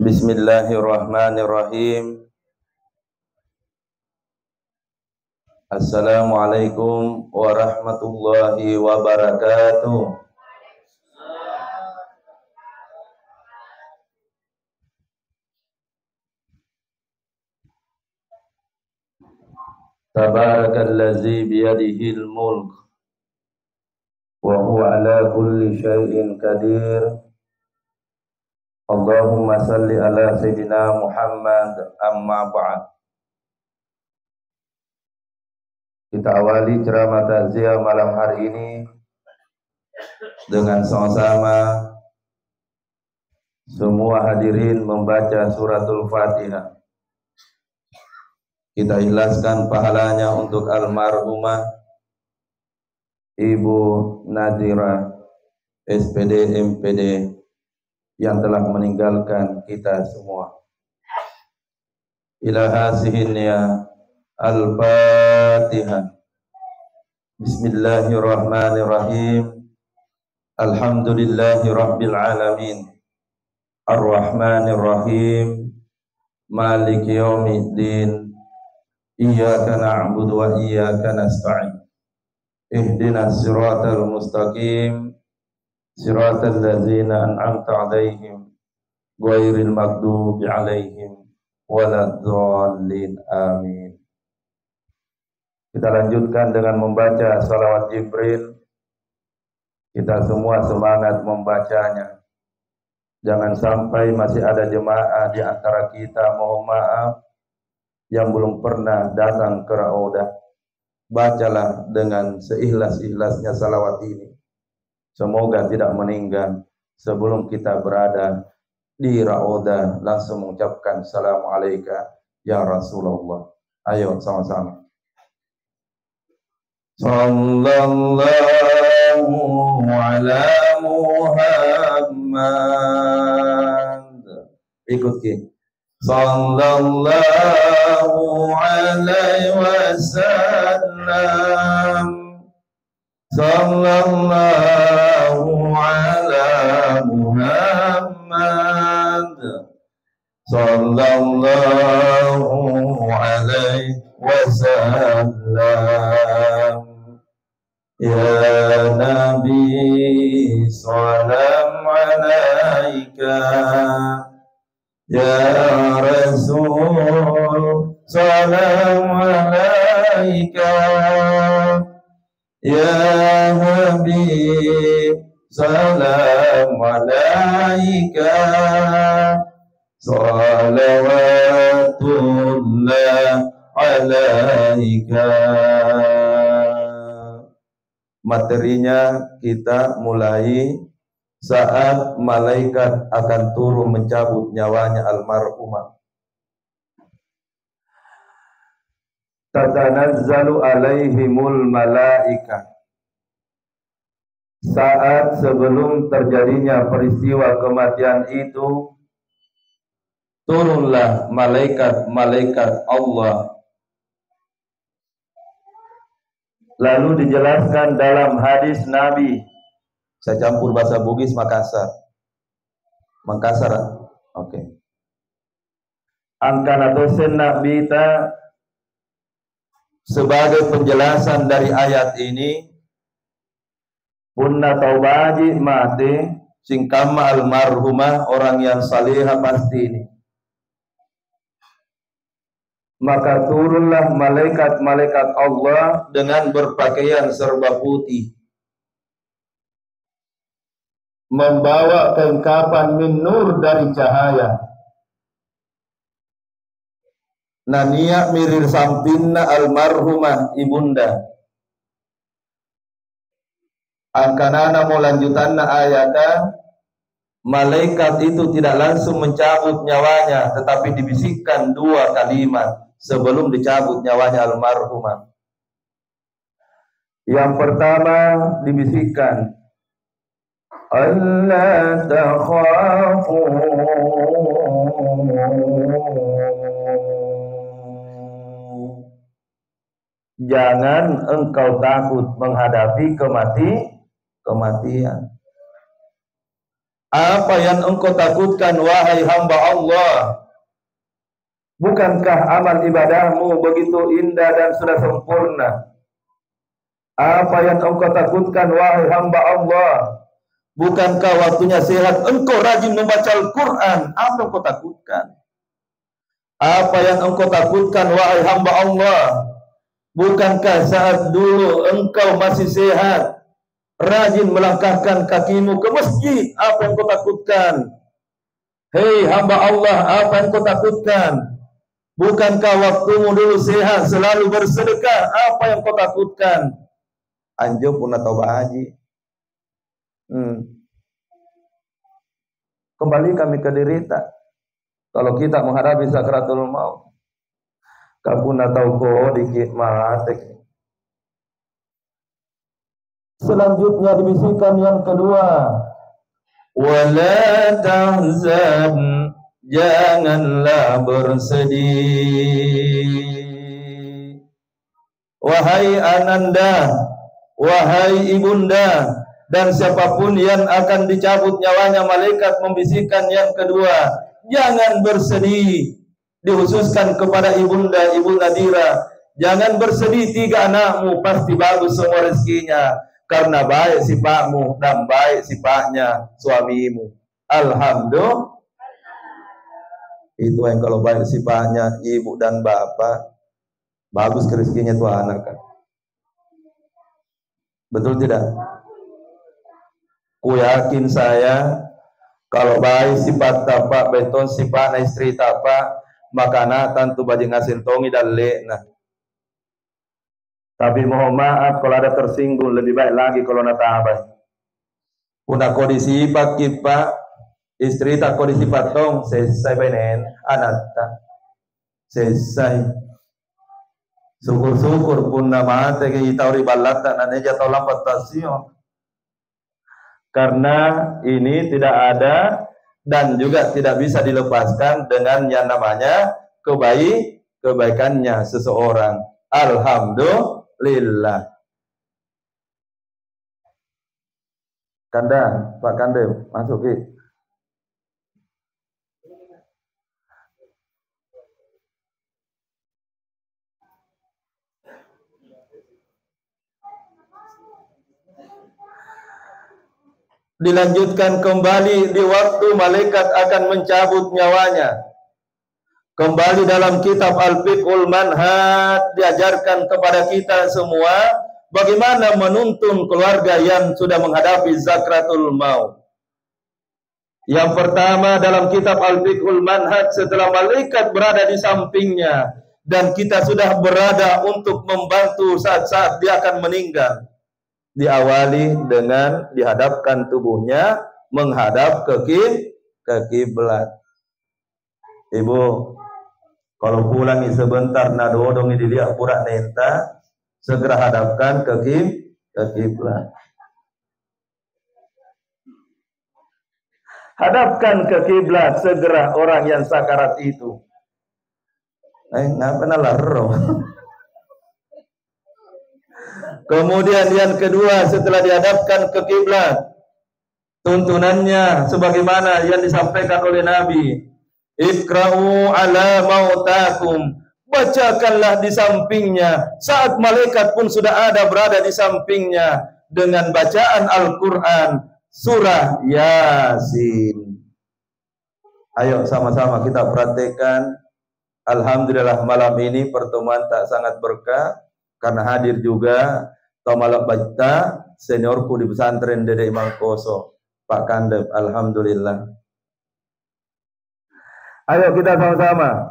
Bismillahirrahmanirrahim. Assalamualaikum warahmatullahi wabarakatuh. Tabarakallazi biyadihil mulk wa huwa ala kulli syai'in qadir. Allahumma salli ala Sayyidina Muhammad, amma ba'd. Kita awali ceramah takziah malam hari ini dengan sama-sama semua hadirin membaca suratul Fatihah. Kita ikhlaskan pahalanya untuk almarhumah Ibu Nadira SPD MPD yang telah meninggalkan kita semua. Ila hasihinnya Al-Fatihah. Bismillahirrahmanirrahim. Alhamdulillahi rabbil alamin. Ar-Rahmanirrahim. Maliki yaumiddin. Iyyaka na'budu wa iyyaka nasta'in. Ihdinas siratal mustaqim. Siratal ladzina an'amta 'alaihim ghairil maghdubi 'alaihim waladdallin. Amin. Kita lanjutkan dengan membaca salawat Jibril. Kita semua semangat membacanya. Jangan sampai masih ada jemaah di antara kita, mohon maaf, yang belum pernah datang ke Raudah. Bacalah dengan seikhlas-ikhlasnya salawat ini. Semoga tidak meninggal sebelum kita berada di Raudah langsung mengucapkan Assalamualaikum ya Rasulullah. Ayo sama-sama. Sallallahu ala Muhammad. Ikuti. Sallallahu alaihi wasallam. Sallallahu ala Muhammad. Sallallahu alaihi wasallam. Ya Nabi salam alaika. Ya Rasul salam alaika. Ya Habib salam alaika. Salawatullah alaika. Materinya kita mulai saat malaikat akan turun mencabut nyawanya almarhumah. Tatanazzalu alaihimul malaika. Saat sebelum terjadinya peristiwa kematian itu, turunlah malaikat-malaikat Allah. Lalu dijelaskan dalam hadis Nabi. Saya campur bahasa Bugis Makassar. Oke. Angkana dosen Nabi ta. Sebagai penjelasan dari ayat ini, punna taubaji mati singkama almarhumah, orang yang salihah pasti ini. Maka turunlah malaikat-malaikat Allah dengan berpakaian serba putih, membawa kelengkapan min nur dari cahaya. Nania mirir sampinna almarhumah ibunda. Angkanana mau lanjutanna ayatnya, malaikat itu tidak langsung mencabut nyawanya, tetapi dibisikkan dua kalimat sebelum dicabut nyawanya almarhumah. Yang pertama dibisikkan, Allah takhafu jangan engkau takut menghadapi kematian. Apa yang engkau takutkan wahai hamba Allah? Bukankah amal ibadahmu begitu indah dan sudah sempurna? Apa yang engkau takutkan wahai hamba Allah? Bukankah waktunya sehat engkau rajin membaca Al-Quran? Apa yang engkau takutkan? Apa yang engkau takutkan wahai hamba Allah? Bukankah saat dulu engkau masih sehat, rajin melangkahkan kakimu ke masjid? Apa yang engkau takutkan? Hei hamba Allah, apa yang engkau takutkan? Bukankah waktumu dulu sehat, selalu bersedekah? Apa yang engkau takutkan? Anjo pun atau bahaji. Kembali kami ke derita. Kalau kita menghadapi sakratul maut, kapuna tahu ko dikit matek. Selanjutnya dibisikkan yang kedua, wala tahzan, janganlah bersedih. Wahai ananda, wahai ibunda, dan siapapun yang akan dicabut nyawanya, malaikat membisikkan yang kedua, jangan bersedih. Dikhususkan kepada ibunda, Ibu Nadira, jangan bersedih, 3 anakmu pasti bagus semua rezekinya, karena baik sifatmu dan baik sifatnya suamimu. Alhamdulillah. Itu yang kalau baik sifatnya ibu dan bapak, bagus rezekinya tuh anak kan. Betul tidak? Ku yakin saya, kalau baik sifat tapak beton sifat istri tapak, maka anak tentu baju ngasin tongi dan lekna. Tapi mohon maaf kalau ada tersinggung, lebih baik lagi kalau nak tabah. Una kondisi sifat kipa, istri tak kondisi sifat tong, selesai benen, anak tak selesai. Syukur-syukur pun nama tege itauri balata naneja tau lampat tasio. Karena ini tidak ada dan juga tidak bisa dilepaskan dengan yang namanya kebaikannya seseorang. Alhamdulillah. Kanda, Pak Kande, masuk Ki. Dilanjutkan kembali di waktu malaikat akan mencabut nyawanya. Kembali dalam kitab Al-Fiqhul Manhaj diajarkan kepada kita semua bagaimana menuntun keluarga yang sudah menghadapi zakratul maut. Yang pertama dalam kitab Al-Fiqhul Manhaj, setelah malaikat berada di sampingnya dan kita sudah berada untuk membantu saat-saat dia akan meninggal, diawali dengan dihadapkan tubuhnya menghadap ke kiblat. Ibu, kalau pulang sebentar nadodong dilihat pura nenta, segera hadapkan ke kiblat. Hadapkan ke kiblat segera orang yang sakarat itu. Ngapa nalarro? Kemudian yang kedua, setelah dihadapkan ke kiblat, tuntunannya sebagaimana yang disampaikan oleh Nabi, Iqra'u ala mautakum, bacakanlah di sampingnya, saat malaikat pun sudah ada berada di sampingnya, dengan bacaan Al-Quran, surah Yasin. Ayo sama-sama kita praktekkan. Alhamdulillah malam ini pertemuan tak sangat berkah, karena hadir juga Tomalak Bajta, seniorku di pesantren Dede Imam Koso, Pak Kandep. Alhamdulillah. Ayo kita sama-sama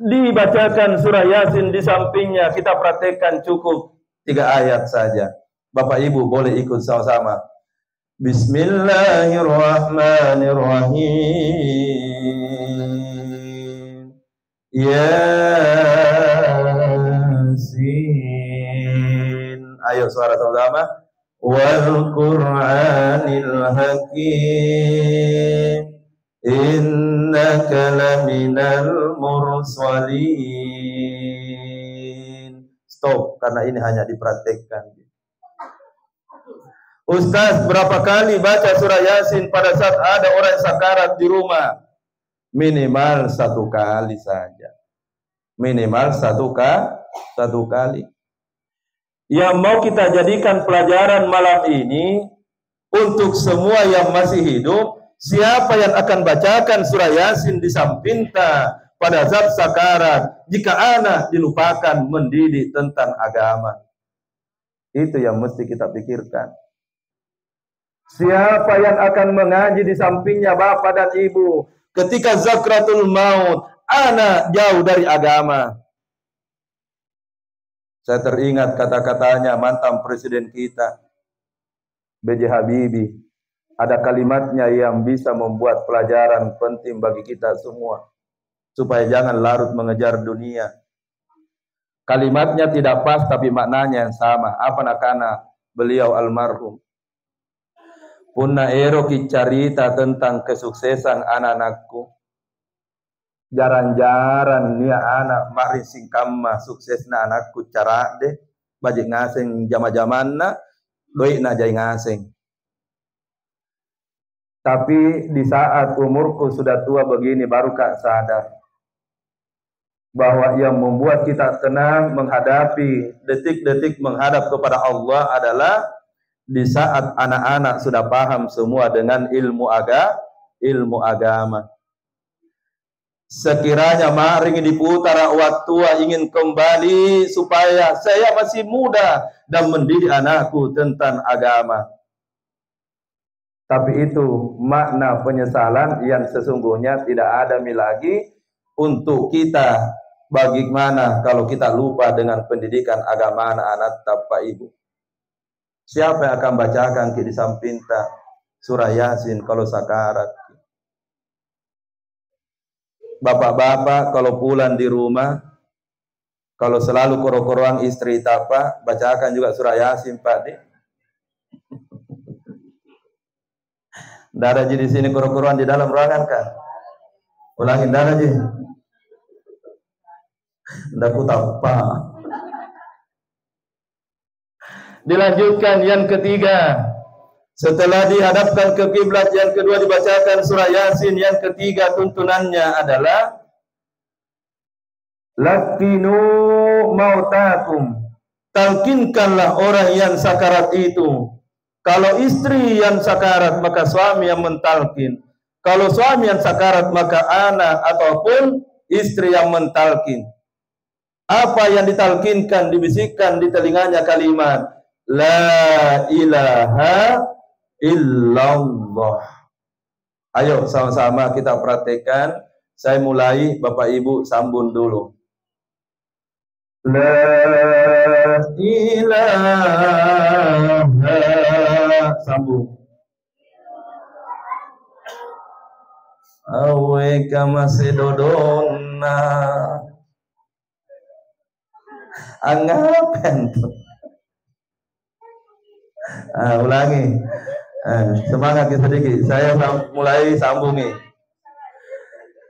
dibacakan surah Yasin di sampingnya, kita praktekkan cukup 3 ayat saja. Bapak Ibu boleh ikut sama-sama. Bismillahirrahmanirrahim. Yasin. Ayo suara sama-sama. Wal Qur'anil Hakim. Innaka laminal mursalin. Stop, karena ini hanya dipraktekkan. Ustaz, berapa kali baca surah Yasin pada saat ada orang sakarat di rumah? Minimal 1 kali saja. Minimal 1 kali. Yang mau kita jadikan pelajaran malam ini untuk semua yang masih hidup, siapa yang akan bacakan surah Yasin di sampingta pada saat sakarat, jika anak dilupakan mendidik tentang agama. Itu yang mesti kita pikirkan. Siapa yang akan mengaji di sampingnya bapak dan ibu ketika zakratul maut, anak jauh dari agama. Saya teringat kata-katanya mantan presiden kita, B.J. Habibie. Ada kalimatnya yang bisa membuat pelajaran penting bagi kita semua, supaya jangan larut mengejar dunia. Kalimatnya tidak pas tapi maknanya yang sama. Apa nakana beliau almarhum. Punna ero ki carita tentang kesuksesan anak-anakku. Jaran-jaran nia anak mari singkamma suksesna anakku cara deh. Bajik ngaseng jama-jamanna doi na jai ngaseng. Tapi di saat umurku sudah tua begini baru kak sadar bahwa yang membuat kita tenang menghadapi detik-detik menghadap kepada Allah adalah di saat anak-anak sudah paham semua dengan ilmu agama. Sekiranya maring diputar waktu ingin kembali supaya saya masih muda dan mendidik anakku tentang agama. Tapi itu makna penyesalan yang sesungguhnya tidak ada lagi untuk kita. Bagaimana kalau kita lupa dengan pendidikan agama anak-anak Bapak Ibu? Siapa yang akan bacakan di sampingta surah Yasin kalau sakarat? Bapak-bapak kalau pulang di rumah, kalau selalu koro-koroan istri tapa, bacakan juga surah Yasin Pak Di. Nggak ada di sini koro-koroan di dalam ruangan kan? Ulangin darah ji. Nggak kutapa. Dilanjutkan yang ketiga. Setelah dihadapkan ke kiblat, yang kedua dibacakan surah Yasin. Yang ketiga tuntunannya adalah lakinu mautakum. Talkinkanlah orang yang sakarat itu. Kalau istri yang sakarat maka suami yang mentalkin. Kalau suami yang sakarat maka anak ataupun istri yang mentalkin. Apa yang ditalkinkan, dibisikkan di telinganya kalimat La ilaha illallah. Ayo sama-sama kita praktekkan. Saya mulai, Bapak Ibu sambung dulu. La ilaha, sambung. Awe kamasedodona. Angapan tuh. Ulangi. Semangat sedikit. Saya mulai sambungi.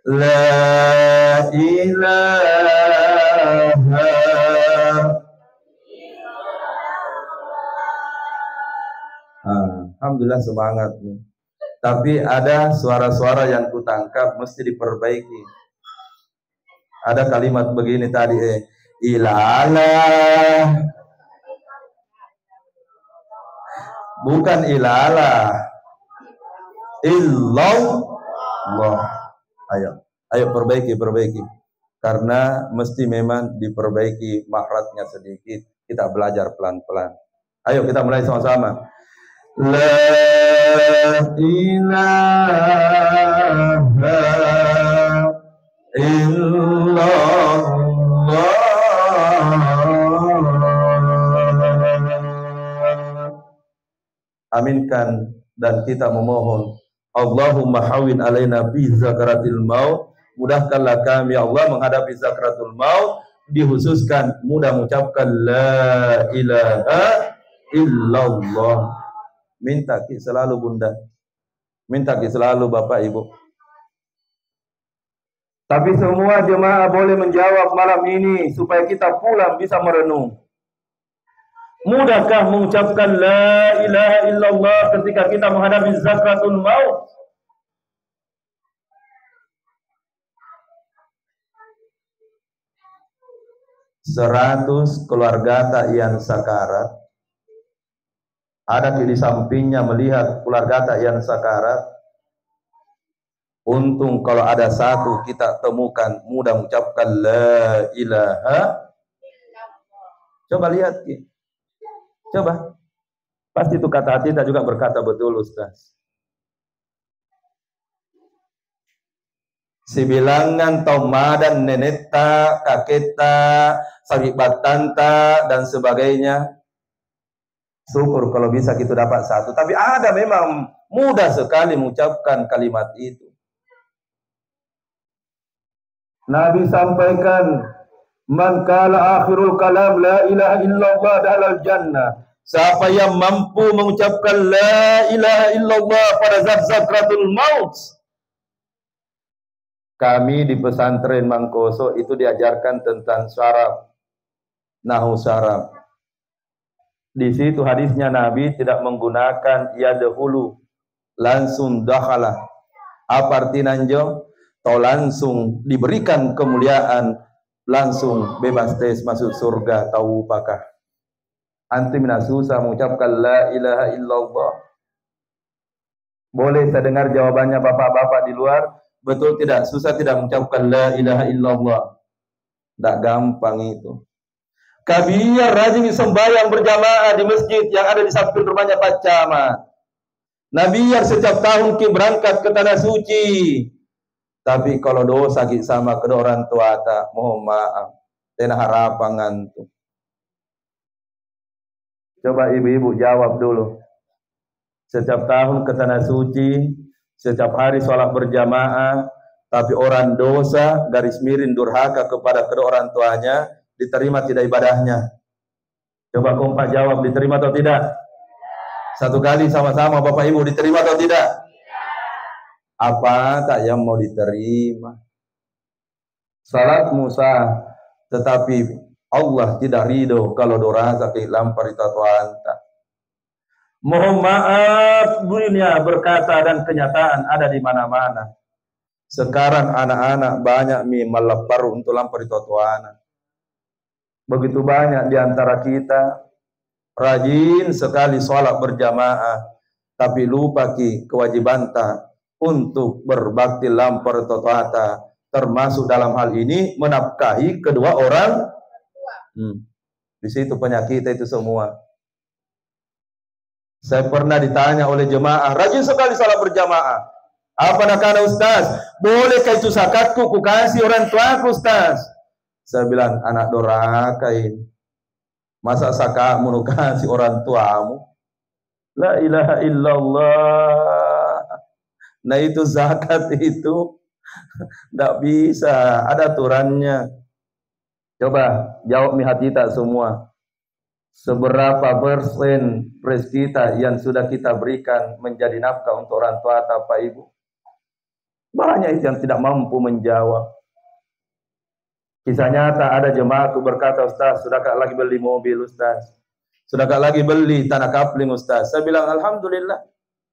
La ilaha. Alhamdulillah semangat nih. Tapi ada suara-suara yang kutangkap mesti diperbaiki. Ada kalimat begini tadi, ilalah. Bukan ilalah. Illallah. Ayo perbaiki. Karena mesti memang diperbaiki makhrajnya sedikit. Kita belajar pelan-pelan. Ayo kita mulai sama-sama. La ilaha illallah. Aminkan dan kita memohon Allahumma hawin alaina bi zakaratil maut. Mudahkanlah kami ya Allah menghadapi zakratul maut. Dihususkan mudah mengucapkan la ilaha illallah. Minta ki selalu Bunda. Minta ki selalu Bapak Ibu. Tapi semua jemaah boleh menjawab malam ini supaya kita pulang bisa merenung. Mudahkah mengucapkan la ilaha illallah ketika kita menghadapi zakratul maut? Seratus keluarga tak yang sakarat, ada di sampingnya melihat keluarga tak yang sakarat. Untung kalau ada satu kita temukan mudah mengucapkan la ilaha. Coba lihat, coba, pasti itu kata hati tak juga berkata betul, Ustaz. Sibilangan tomadan neneta, kaketa, sahibatanta dan sebagainya. Syukur kalau bisa kita dapat satu. Tapi ada memang mudah sekali mengucapkan kalimat itu. Nabi sampaikan, man kala akhirul kalam la ilaha illallah dahlal jannah. Siapa yang mampu mengucapkan la ilaha illallah pada zat zakratul maut. Kami di pesantren Mangkoso itu diajarkan tentang syarab, nahu syarab. Di situ hadisnya Nabi tidak menggunakan yadhulu, langsung dakhala. Apa artinya nanjo? Atau langsung diberikan kemuliaan, langsung bebas tes masuk surga, tahu apakah? Antum susah mengucapkan la ilaha illallah. Boleh saya dengar jawabannya bapak-bapak di luar? Betul tidak? Susah tidak mengucapkan la ilaha illallah? Tak gampang itu. Kabiya rajin sembahyang berjamaah di masjid yang ada di samping rumahnya Pak Camat. Nabi yang setiap tahun berangkat ke tanah suci. Tapi kalau dosa sama kedua orang tua tak, mohon maaf, tenah harapan ngantuk. Coba ibu-ibu jawab dulu. Setiap tahun ke tanah suci, setiap hari sholat berjamaah, tapi orang dosa, garis miring durhaka kepada kedua orang tuanya, diterima tidak ibadahnya? Coba kompak jawab, diterima atau tidak? Satu kali sama-sama Bapak Ibu, diterima atau tidak? Apa tak yang mau diterima? Salat Musa, tetapi Allah tidak ridho kalau durhaka lampar itu anta. Mohon maaf, dunia berkata dan kenyataan ada di mana-mana. Sekarang anak-anak banyak melepar untuk lampar itu anak. Begitu banyak di antara kita rajin sekali sholat berjamaah, tapi lupa kewajiban untuk berbakti lampar totata, termasuk dalam hal ini menafkahi kedua orang. Di situ penyakit itu semua. Saya pernah ditanya oleh jemaah, rajin sekali salat berjamaah. Apa nakana Ustaz? Bolehkah itu zakatku ku kasih orang tuaku Ustaz? Saya bilang, anak doraka ini. Masa zakatmu nu kasih orang tuamu? La ilaha illallah. Nah itu zakat itu tidak bisa, ada aturannya. Coba jawab hati kita semua. Seberapa persen rezeki kita yang sudah kita berikan menjadi nafkah untuk orang tua atau Pak Ibu? Banyak yang tidak mampu menjawab. Kisah nyata ada jemaah berkata, Ustaz, sudahkah lagi beli mobil Ustaz? Sudahkah lagi beli tanah kapling Ustaz? Saya bilang, alhamdulillah.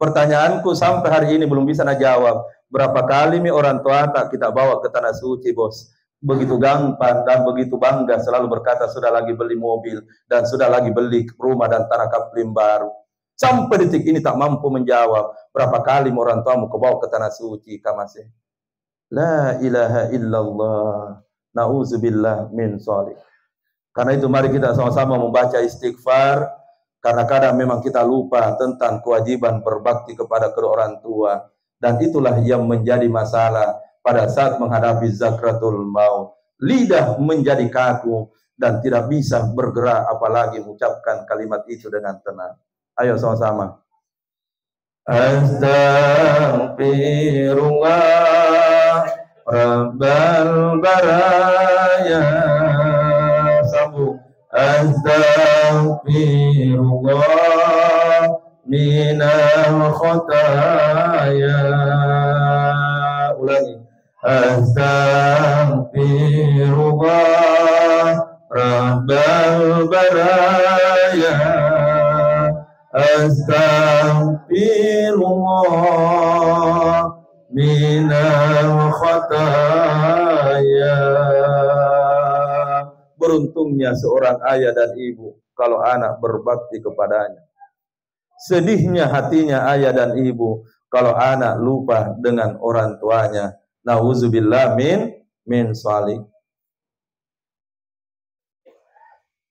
Pertanyaanku sampai hari ini belum bisa jawab. Berapa kali orang tua tak kita bawa ke tanah suci, bos? Begitu gampang dan begitu bangga selalu berkata sudah lagi beli mobil dan sudah lagi beli rumah dan tanah kapling baru. Sampai detik ini tak mampu menjawab berapa kali orang tuamu kau bawa ke tanah suci kamasih. La ilaha illallah. Nauzubillah min shalik. Karena itu mari kita sama-sama membaca istighfar. Karena kadang memang kita lupa tentang kewajiban berbakti kepada kedua orang tua. Dan itulah yang menjadi masalah pada saat menghadapi zakratul maut. Lidah menjadi kaku dan tidak bisa bergerak apalagi mengucapkan kalimat itu dengan tenang. Ayo sama-sama. Astaghfirullah Rabbal baraya. Sambung. Astaghfirullah minal khotaya. Ulangi. Astaghfirullah Rabbal baraya. astaghfirullah minal khataya. Beruntungnya seorang ayah dan ibu kalau anak berbakti kepadanya. Sedihnya hatinya ayah dan ibu kalau anak lupa dengan orang tuanya. Nauzubillah min shalik.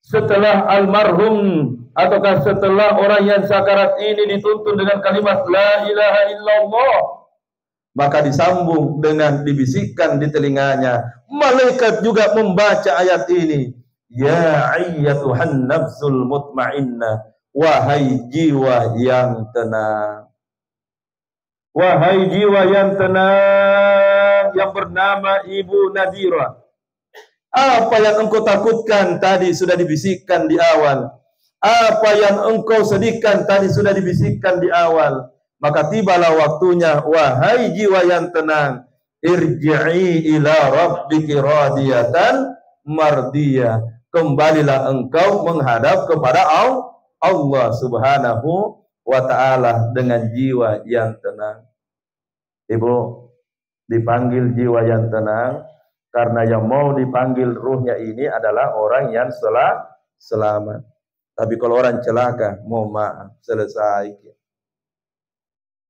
Setelah almarhum ataukah setelah orang yang sakarat ini dituntun dengan kalimat la ilaha illallah, maka disambung dengan dibisikkan di telinganya. Malaikat juga membaca ayat ini. Ya ayyatuhan nafsul mutmainnah, wahai jiwa yang tenang. Wahai jiwa yang tenang yang bernama Ibu Nadira. Apa yang engkau takutkan tadi sudah dibisikkan di awal. Apa yang engkau sedihkan tadi sudah dibisikkan di awal. Maka tibalah waktunya, wahai jiwa yang tenang, irji'i ila rabbiki radiyatan mardiyah. Kembalilah engkau menghadap kepada Allah Subhanahu wa ta'ala dengan jiwa yang tenang. Ibu, dipanggil jiwa yang tenang karena yang mau dipanggil ruhnya ini adalah orang yang selamat. Tapi kalau orang celaka, mohon maaf, selesai.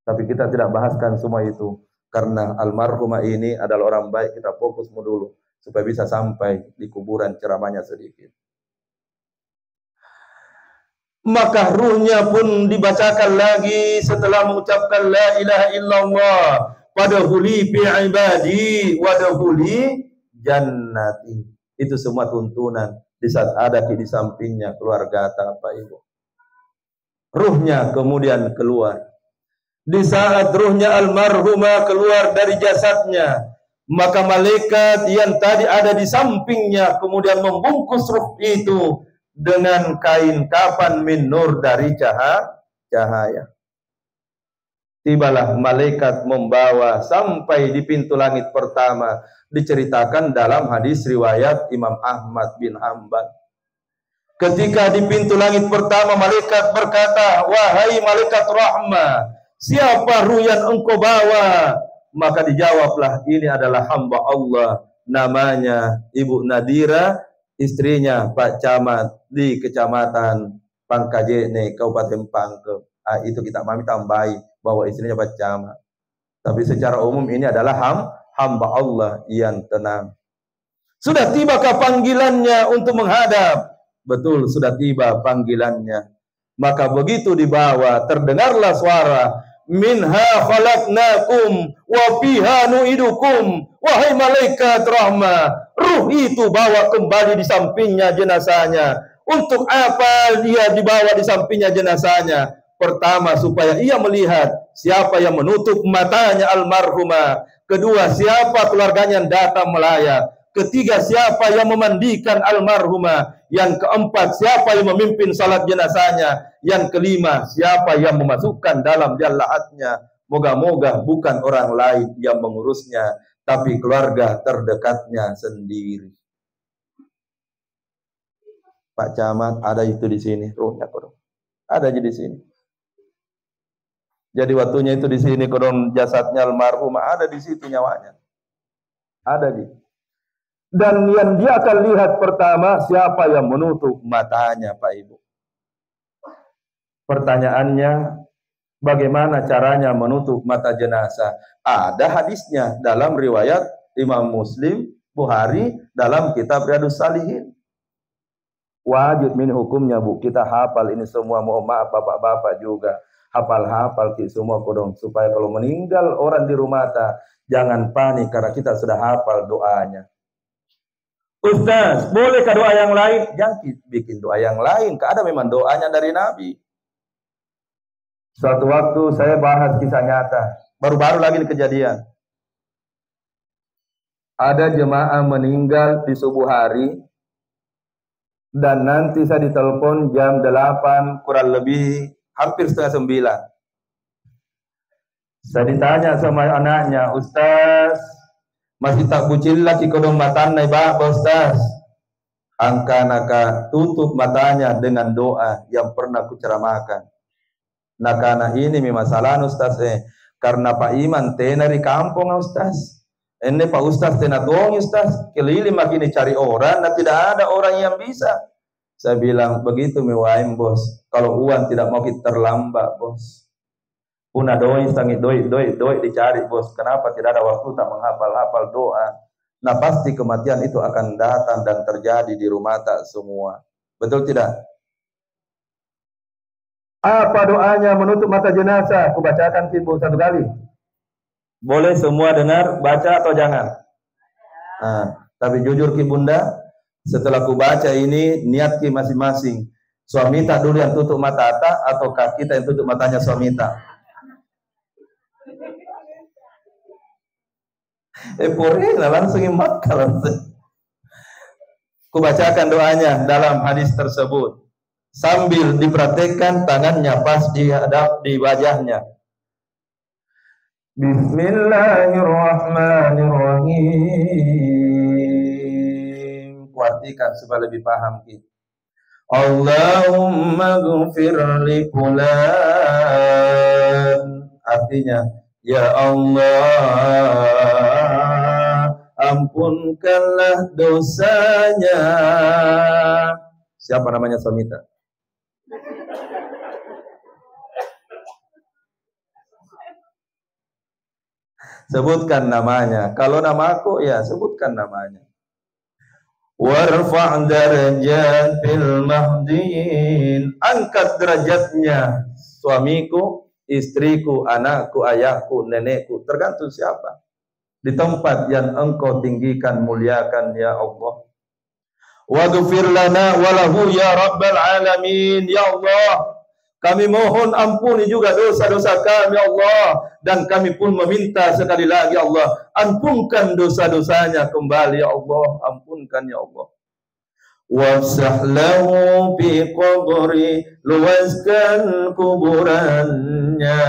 Tapi kita tidak bahaskan semua itu karena almarhumah ini adalah orang baik. Kita fokus dulu supaya bisa sampai di kuburan ceramahnya sedikit. Maka ruhnya pun dibacakan lagi setelah mengucapkan la ilaha illallah, wadkhuli fi ibadi wadkhuli jannati. Itu semua tuntunan di saat ada di sampingnya keluarga Bapak Ibu. Ruhnya kemudian keluar. Di saat ruhnya almarhumah keluar dari jasadnya, maka malaikat yang tadi ada di sampingnya kemudian membungkus ruh itu dengan kain kafan min nur dari cahaya. Tibalah malaikat membawa sampai di pintu langit pertama. Diceritakan dalam hadis riwayat Imam Ahmad bin Hanbal. Ketika di pintu langit pertama, malaikat berkata, wahai malaikat rahmah, siapa ruh yang engkau bawa? Maka dijawablah, ini adalah hamba Allah, namanya Ibu Nadira, istrinya Pak Camat di Kecamatan Pangkajene, Kabupaten Pangkep. Itu kita mami tambahi bahwa istrinya Pak Camat. Tapi secara umum ini adalah hamba Allah yang tenang. Sudah tibakah panggilannya untuk menghadap? Betul, sudah tiba panggilannya. Maka begitu dibawa, terdengarlah suara, minha khalaqnakum wa fiha nu'idukum. Wahai malaikat rahmah, ruh itu bawa kembali di sampingnya jenazahnya. Untuk apa dia dibawa di sampingnya jenazahnya? Pertama, supaya ia melihat siapa yang menutup matanya almarhumah. Kedua, siapa keluarganya yang datang melayat. Ketiga, siapa yang memandikan almarhumah. Yang keempat, siapa yang memimpin salat jenazahnya. Yang kelima, siapa yang memasukkan dalam jallahatnya. Moga-moga bukan orang lain yang mengurusnya, tapi keluarga terdekatnya sendiri. Pak Camat ada itu di sini, ruhnya kodong. Ada aja di sini. Jadi waktunya itu di sini kodong, jasadnya almarhumah ada di situ, nyawanya ada di. Dan yang dia akan lihat pertama, siapa yang menutup matanya, Pak Ibu. Pertanyaannya, bagaimana caranya menutup mata jenazah? Ada hadisnya dalam riwayat Imam Muslim, Bukhari, dalam kitab Riyadhus Shalihin. Wajib min hukumnya, Bu. Kita hafal ini semua, mohon maaf bapak-bapak juga. Hafal-hafal semua kodong, supaya kalau meninggal orang di rumah jangan panik karena kita sudah hafal doanya. Ustaz, bolehkah doa yang lain? Jangan bikin doa yang lain, ada memang doanya dari Nabi. Suatu waktu saya bahas kisah nyata, baru-baru lagi kejadian. Ada jemaah meninggal di subuh hari, dan nanti saya ditelepon jam 8 kurang lebih hampir setengah 9. Saya ditanya sama anaknya, Ustaz, masih tak bucil lagi kodong matanya bapak Ustaz. Angka naka tutup matanya dengan doa yang pernah kuceramahkan. Nah karena ini masalah Ustaz karena Pak Iman tena di kampung Ustaz. Ini Pak Ustaz tena dong Ustaz, keliling makin cari orang dan tidak ada orang yang bisa. Saya bilang begitu mewaim bos. Kalau uang tidak mau kita terlambat bos. Puna doi sangit doi dicari bos. Kenapa tidak ada waktu tak menghafal-hafal doa? Nah pasti kematian itu akan datang dan terjadi di rumah tak semua. Betul tidak? Apa doanya menutup mata jenazah? Aku bacakan Ibu satu kali. Boleh semua dengar, baca atau jangan? Nah, tapi jujur Ki Bunda, setelah aku baca ini niat Ki masing-masing. Suami tak dulu yang tutup mata Ata atau kita yang tutup matanya suami tak? Pori langsung imat kalau. Ku bacakan doanya dalam hadis tersebut sambil dipraktekkan tangannya pas dihadap di wajahnya. Bismillahirrahmanirrahim. Kuartikan supaya lebih paham Ki. Allahumma ghfir li fulan. Artinya, ya Allah, ampunkanlah dosanya. Siapa namanya Somita? Sebutkan namanya. Kalau nama aku, ya sebutkan namanya. Warfa' darajatil mahdiin. Angkat derajatnya suamiku, istriku, anakku, ayahku, nenekku. Tergantung siapa. Di tempat yang engkau tinggikan, muliakan ya Allah. Waghfir lana walahu ya rabbal alamin. Ya Allah, kami mohon ampuni juga dosa-dosa kami Allah, dan kami pun meminta sekali lagi Allah, ampunkan dosa-dosanya kembali ya Allah, ampunkan ya Allah. Wafsah lahu fi qabri, luaskan kuburannya,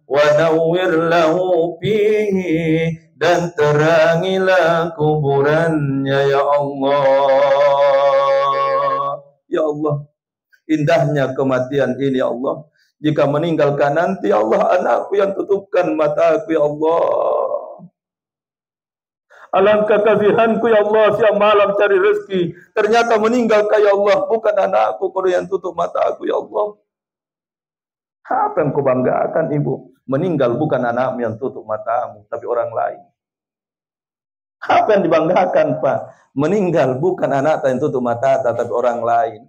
wa nawwir lahu fihi, dan terangilah kuburannya ya Allah. Ya Allah, indahnya kematian ini ya Allah. Jika meninggalkan nanti ya Allah, anakku yang tutupkan mataku ya Allah. Alangkah kasihanku ya Allah, siang malam cari rezeki, ternyata meninggalkan ya Allah, bukan anakku kalau yang tutup mataku ya Allah. Apa yang kau banggakan ibu? Meninggal bukan anakmu yang tutup matamu, tapi orang lain. Apa yang dibanggakan Pak? Meninggal bukan anak yang tutup mata, tapi orang lain.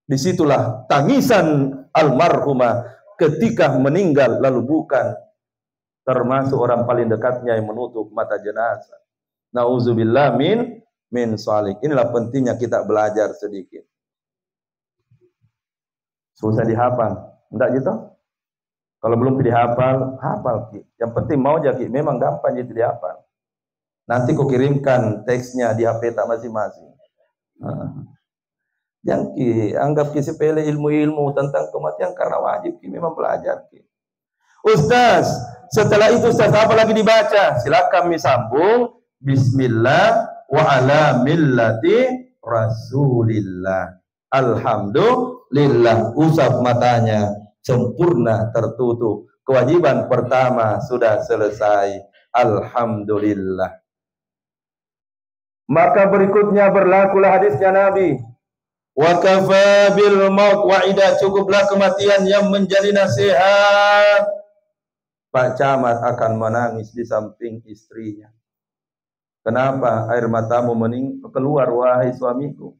Disitulah tangisan almarhumah ketika meninggal, lalu bukan termasuk orang paling dekatnya yang menutup mata jenazah. Nauzubillah min salik. Inilah pentingnya kita belajar sedikit. Susah dihafal, enggak gitu? Kalau belum dihafal, hafal Ki. Yang penting mau aja Ki, memang gampang jadi dihafal. Nanti ku kirimkan teksnya di HP tak masing-masing. Yang Ki, anggap Ki sepele ilmu-ilmu tentang kematian karena wajib Ki memang belajar Ki. Ustaz, setelah itu Ustaz apa lagi dibaca? Silakan misambung. Bismillah wa ala millati Rasulillah. Alhamdulillah. Usap matanya sempurna tertutup. Kewajiban pertama sudah selesai. Alhamdulillah. Maka berikutnya berlakulah hadisnya Nabi. Wa kafa bil maut wa'ida, cukuplah kematian yang menjadi nasihat. Pak Camat akan menangis di samping istrinya. Kenapa air matamu keluar wahai suamiku?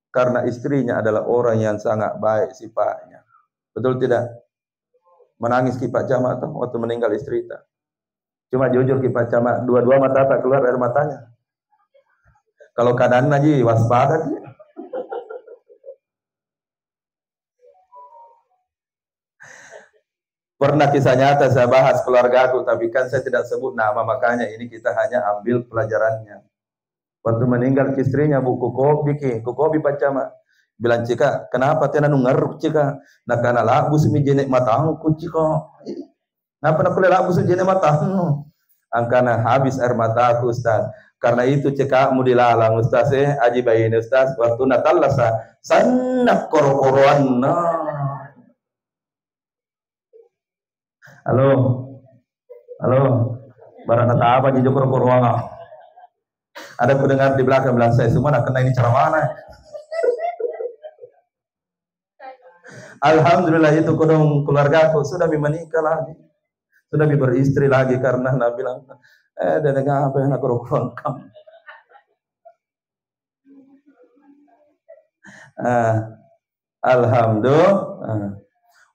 Karena istrinya adalah orang yang sangat baik sifatnya. Betul tidak? Menangis Ki Pak Camat waktu meninggal istri tak. Cuma jujur Ki Pak Camat, dua-dua mata tak keluar air matanya. Kalau keadaan aja waspada Ki. Pernah kisah nyata saya bahas keluarga aku, tapi kan saya tidak sebut nama, makanya ini kita hanya ambil pelajarannya. Waktu meninggal istrinya buku kopi Pak Camat. Bilang cika, kenapa tena nungaruk cika? Nak kana labu semi jenek matang ku cika. Napa nak boleh labu semi jenek matang? Angkana habis air mataku Ustaz. Karena itu cekakmu dilalang Ustaz aji bayin Ustaz waktu Natal lah sanak koro-koroan. Halo, halo. Barang kata apa di Joko ruang? Ada pendengar di belakang bilang saya semua nak kena ini cara mana? Alhamdulillah itu kodong keluarga aku sudah menikah lagi, sudah beristri lagi karena Nabi bilang, dengan apa yang aku ruang kamu? Alhamdulillah.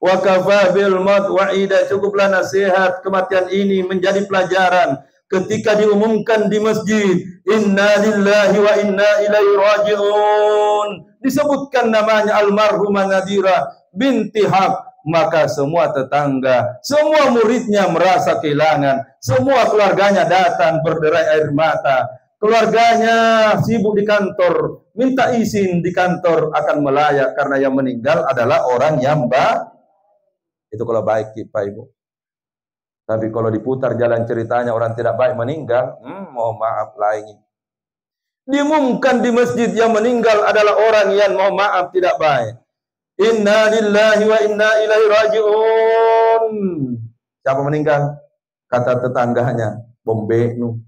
Wa kafa bil maut wa'ida, cukuplah nasihat kematian ini menjadi pelajaran ketika diumumkan di masjid, inna lillahi wa inna ilaihi raji'un, disebutkan namanya almarhumah Nadira binti Haq, maka semua tetangga, semua muridnya merasa kehilangan, semua keluarganya datang berderai air mata. Keluarganya sibuk di kantor, minta izin di kantor akan melayat karena yang meninggal adalah orang yang itu kalau baik Pak Ibu. Tapi kalau diputar jalan ceritanya orang tidak baik meninggal, mohon maaf lagi. Diumumkan di masjid yang meninggal adalah orang yang mohon maaf tidak baik. Inna lillahi wa inna ilaihi raji'un. Siapa meninggal? Kata tetangganya, Bombenu.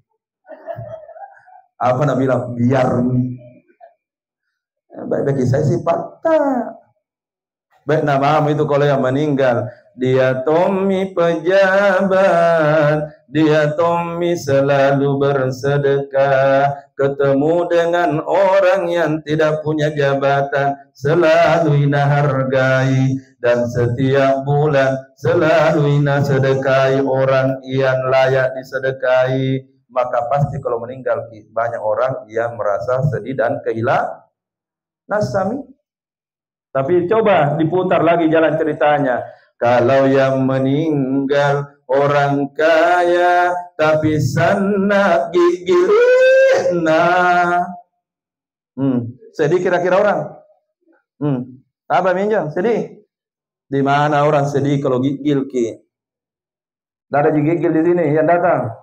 Apa nak bilang? Biar. Baik-baik saya sih patah. Baik namamu itu kalau yang meninggal, dia Tommy pejabat, dia Tommy selalu bersedekah, ketemu dengan orang yang tidak punya jabatan selalu Ina hargai, dan setiap bulan selalu Ina sedekahi orang yang layak disedekahi. Maka pasti kalau meninggal banyak orang yang merasa sedih dan kehilangan. Nasami. Tapi coba diputar lagi jalan ceritanya. Kalau yang meninggal orang kaya tapi sana gigil. Sedih kira-kira orang. Apa minjam? Sedih. Di mana orang sedih kalau gigil ki? Tidak ada gigil di sini yang datang.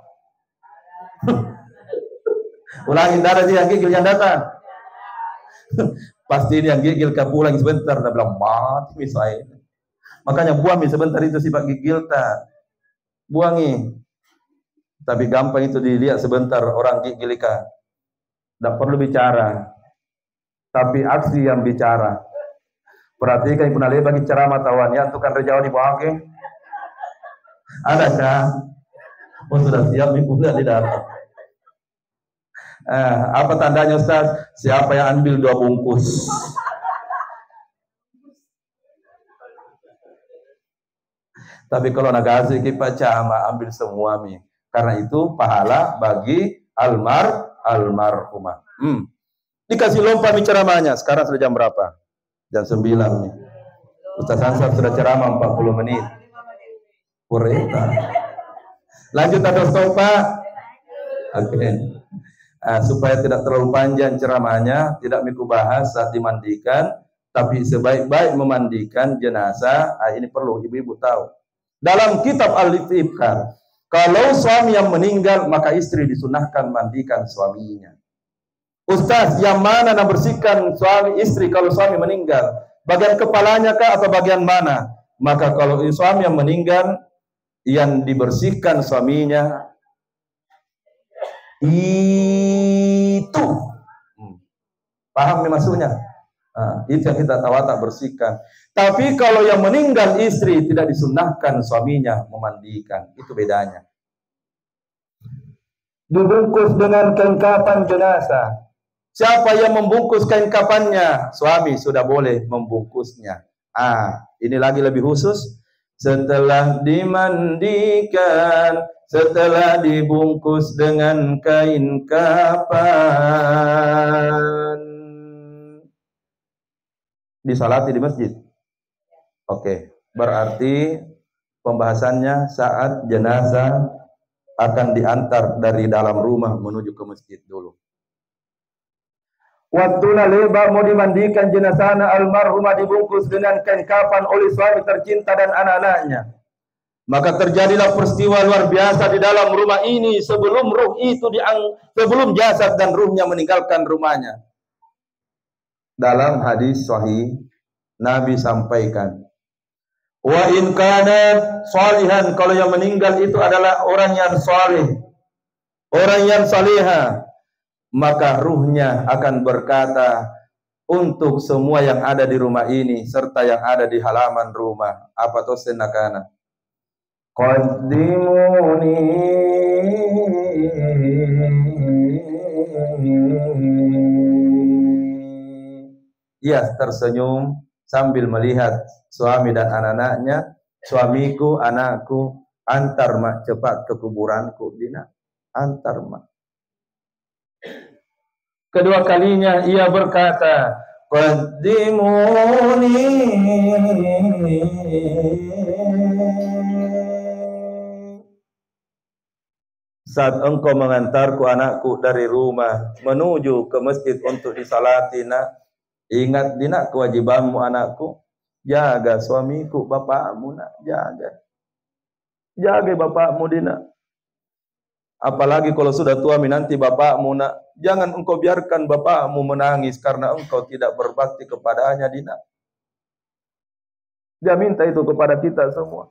Ulangin, tidak ada yang gigil yang datang. Pasti ini yang gigil ke pulang sebentar, dah bilang mati misalnya. Makanya buang sebentar itu sifat gigil tak. Buangi. Tapi gampang itu dilihat sebentar orang gigil ka. Tak perlu bicara. Tapi aksi yang bicara. Perhatikan pun ada bagi ceramah tawan ya, untuk kan rejauh di bawah ke. Ada kah? Oh sudah siap nih pula di dalam. Apa tandanya Ustaz? Siapa yang ambil 2 bungkus? Tapi kalau nak kasih kita cama ambil semua mi. Karena itu pahala bagi almarhumah. Dikasih lompat mi ceramahnya. Sekarang sudah jam berapa? Jam 9 nih. Ustaz Hansab sudah ceramah 40 menit. Pureta. Lanjut atau stop Pak? Oke. Supaya tidak terlalu panjang ceramahnya, tidak miku bahas saat dimandikan, tapi sebaik-baik memandikan jenazah, ini perlu ibu-ibu tahu. Dalam kitab Al-Ifkar, kalau suami yang meninggal, maka istri disunahkan mandikan suaminya. Ustaz, yang mana nak bersihkan suami istri kalau suami meninggal? Bagian kepalanya kah atau bagian mana? Maka kalau suami yang meninggal, yang dibersihkan suaminya, itu paham maksudnya? Itu yang kita tawata bersihkan. Tapi kalau yang meninggal istri tidak disunahkan suaminya memandikan, itu bedanya. Dibungkus dengan kain kapan jenazah. Siapa yang membungkus kain kafannya? Suami sudah boleh membungkusnya. Ini lagi lebih khusus. Setelah dimandikan, setelah dibungkus dengan kain kafan, disalati di masjid. Oke, berarti pembahasannya saat jenazah akan diantar dari dalam rumah menuju ke masjid dulu. Waktu leba mau dimandikan jenazah almarhumah dibungkus dengan kain kafan oleh suami tercinta dan anak-anaknya. Maka terjadilah peristiwa luar biasa di dalam rumah ini sebelum ruh itu sebelum jasad dan ruhnya meninggalkan rumahnya. Dalam hadis sahih Nabi sampaikan, Wa in kana salihan, kalau yang meninggal itu adalah orang yang saleh, orang yang salihah, maka ruhnya akan berkata untuk semua yang ada di rumah ini serta yang ada di halaman rumah, apa tuh senakana? Qaddimuni ia tersenyum sambil melihat suami dan anak-anaknya. Suamiku, anakku, antar mak cepat ke kuburanku, Dina. Antar mak. Kedua kalinya ia berkata, qaddimuni. Saat engkau mengantarku anakku dari rumah menuju ke masjid untuk disalati, nak, ingat Dina kewajibanmu anakku, jaga suamiku, bapakmu, nak, jaga bapakmu, Dina. Apalagi kalau sudah tua nanti bapakmu, nak, jangan engkau biarkan bapakmu menangis karena engkau tidak berbakti kepadanya, Dina. Dia minta itu kepada kita semua.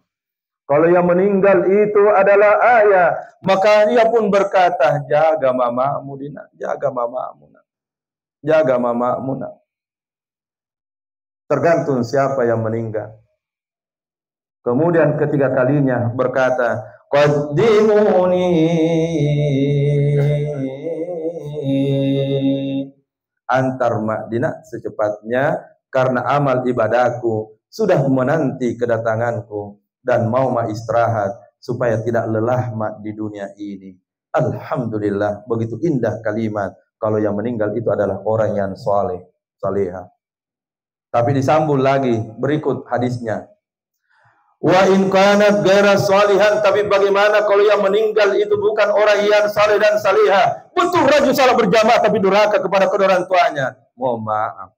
Kalau yang meninggal itu adalah ayah, maka ia pun berkata, jaga mamamu, Dina, jaga mamamu, nak, jaga mamamu, nak. Tergantung siapa yang meninggal. Kemudian ketiga kalinya berkata, qaddimuni, antar mak, Dina, secepatnya karena amal ibadahku sudah menanti kedatanganku dan mau mak istirahat supaya tidak lelah mak di dunia ini. Alhamdulillah, begitu indah kalimat kalau yang meninggal itu adalah orang yang saleh, salihah. Tapi disambung lagi berikut hadisnya. Wa in kanat ghaira salihan, tapi bagaimana kalau yang meninggal itu bukan orang yang saleh dan salihah? Betul rajul salah berjamaah tapi durhaka kepada kedua orang tuanya. Mohon maaf.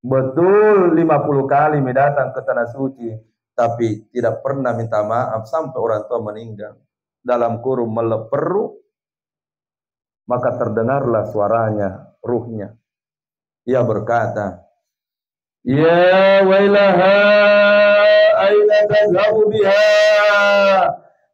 Betul 50 kali datang ke tanah suci, tapi tidak pernah minta maaf sampai orang tua meninggal. Dalam kurung meleperu, maka terdengarlah suaranya, ruhnya. Ia berkata, ya wailaha aina tadhabu biha,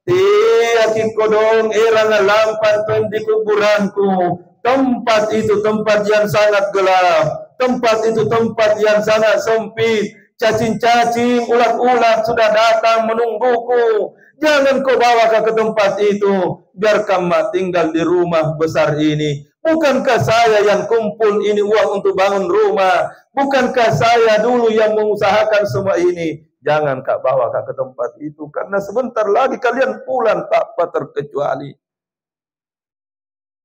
tiaki kodong erana lampan di kuburanku. Tempat itu tempat yang sangat gelap, tempat itu tempat yang sangat sempit. Cacing-cacing, ulat-ulat sudah datang menungguku. Jangan kau bawa ke tempat itu, biarkan mak tinggal di rumah besar ini. Bukankah saya yang kumpul ini uang untuk bangun rumah? Bukankah saya dulu yang mengusahakan semua ini? Jangan kak bawa kak ke tempat itu, karena sebentar lagi kalian pulang tanpa terkecuali.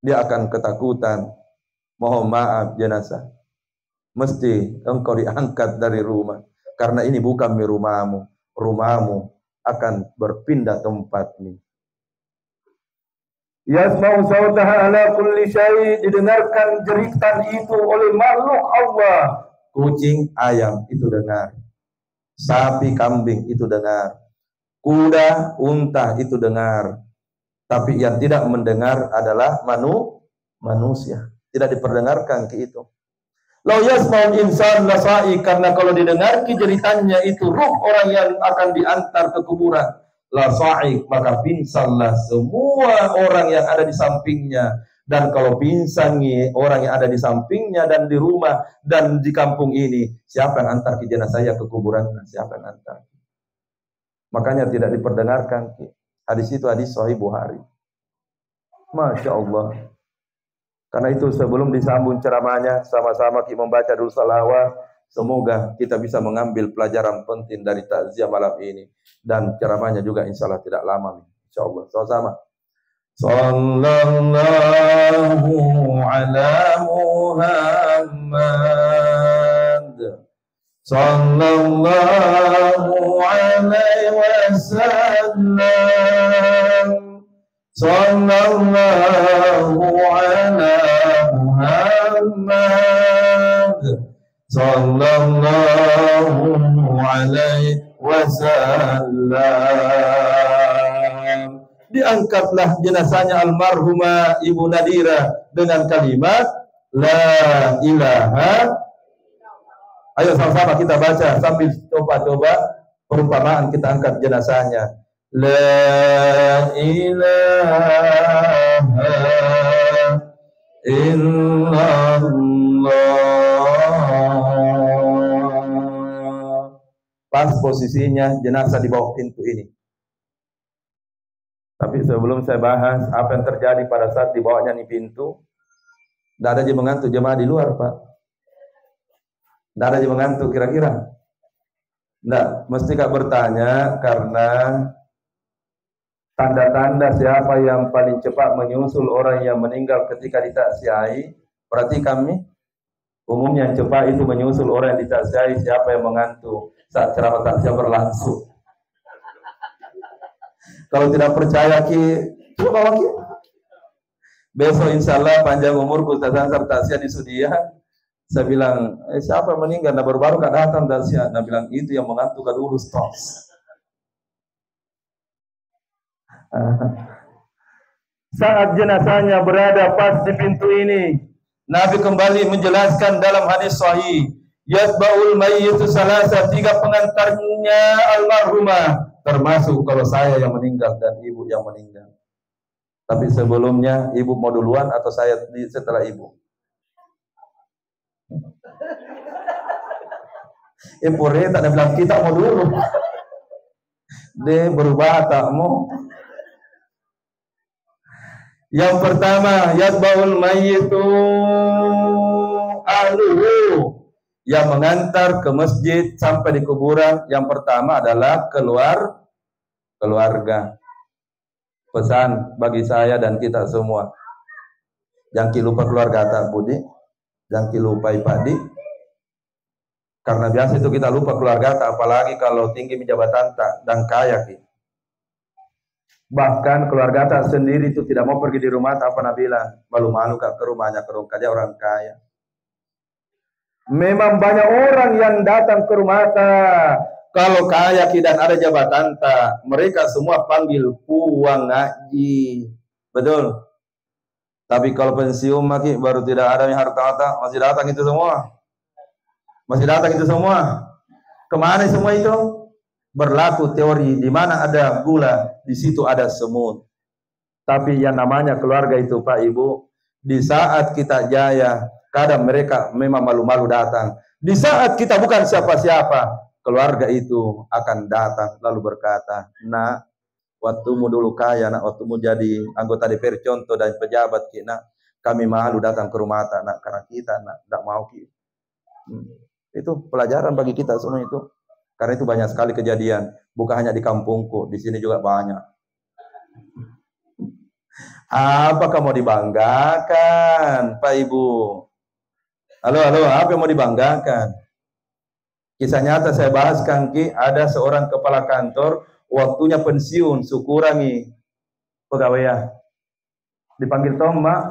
Dia akan ketakutan. Mohon maaf jenazah, mesti engkau diangkat dari rumah, karena ini bukan rumahmu. Rumahmu akan berpindah tempat nih. Yasma'u sautaha ala kulli syai', didengarkan jeritan itu oleh makhluk Allah. Kucing, ayam itu dengar. Sapi, kambing itu dengar. Kuda, unta itu dengar. Tapi yang tidak mendengar adalah manusia. Tidak diperdengarkan ke itu. Lau yasma'ul insan lasa'i, karena kalau didengar jeritannya itu ruh orang yang akan diantar ke kuburan. Lasa'i, maka pingsanlah semua orang yang ada di sampingnya. Dan kalau pingsan orang yang ada di sampingnya dan di rumah dan di kampung ini, siapa yang antar ke jenazah saya ke kuburan? Siapa yang antar? Makanya tidak diperdengarkan. Hadis itu hadis Sahih Bukhari. Masya Allah. Karena itu sebelum disambung ceramahnya, sama-sama kita membaca dulu salawat. Semoga kita bisa mengambil pelajaran penting dari takziah malam ini. Dan ceramahnya juga insya Allah tidak lama. Insya Allah. Sama-sama. Sallallahu ala Muhammad. Sallallahu alaihi wasallam. Sallallahu ala Muhammad. Sallallahu alaihi wasallam. Diangkatlah jenazahnya almarhumah Ibu Nadira dengan kalimat La ilaha Ayo sama-sama kita baca sambil coba-coba perumpamaan, kita angkat jenazahnya. La ilaha illallah. Pas posisinya jenazah di bawah pintu ini. Tapi sebelum saya bahas apa yang terjadi pada saat dibawanya nih pintu, tidak ada yang mengantuk jemaah di luar, Pak. Tidak ada yang mengantuk kira-kira. Tidak, mesti Kak bertanya karena tanda-tanda siapa yang paling cepat menyusul orang yang meninggal ketika ditaksiai. Berarti kami umumnya yang cepat itu menyusul orang yang ditaksiai siapa yang mengantuk saat ceramah taksiah berlangsung. Kalau tidak percaya coba Ki. Besok insya Allah panjang umurku Ustaz Ansar taksiah di Sudiah. Saya bilang, siapa yang meninggal? Nah baru-baru kan datang taksiah. Nah bilang itu yang mengantuk kan dulu stop. Saat jenazahnya berada pas di pintu ini, Nabi kembali menjelaskan dalam hadis sahih, yatba'ul mayyitu salasa, 3 pengantarnya almarhumah, termasuk kalau saya yang meninggal dan ibu yang meninggal. Tapi sebelumnya ibu mau duluan atau saya setelah ibu? Impore tak ada bilang kita mau dulu. Dia berubah tak mau. Yang pertama, yatba'ul mayyitu ahluhu, yang mengantar ke masjid sampai di kuburan. Yang pertama adalah keluarga. Pesan bagi saya dan kita semua, jangan lupa keluarga tak budi, jangan lupa padi. Karena biasa itu kita lupa keluarga tak, apalagi kalau tinggi jabatan tak dan kaya ki. Bahkan keluarga tak sendiri itu tidak mau pergi di rumah tak, apa Nabila malu-malu ke rumahnya, ke rumah dia orang kaya. Memang banyak orang yang datang ke rumah tak, kalau kaya dan ada jabatan tak, mereka semua panggil puang ngaji, betul. Tapi kalau pensiun maki baru tidak ada yang harta masih datang itu semua, Kemana semua itu? Berlaku teori di mana ada gula, di situ ada semut. Tapi yang namanya keluarga itu Pak Ibu, di saat kita jaya, kadang mereka memang malu-malu datang. Di saat kita bukan siapa-siapa, keluarga itu akan datang lalu berkata, "Nak, waktumu dulu kaya, nak, waktumu jadi anggota DPR contoh dan pejabat, nak, kami malu datang ke rumah tak, nak, karena kita nak tidak mau ki." Itu pelajaran bagi kita semua itu. Karena itu banyak sekali kejadian, bukan hanya di kampungku, di sini juga banyak. Apakah mau dibanggakan, Pak Ibu? Halo, apa yang mau dibanggakan? Kisah nyata saya bahaskan Ki, ada seorang kepala kantor, waktunya pensiun, sukurangi pegawai. Dipanggil Mak.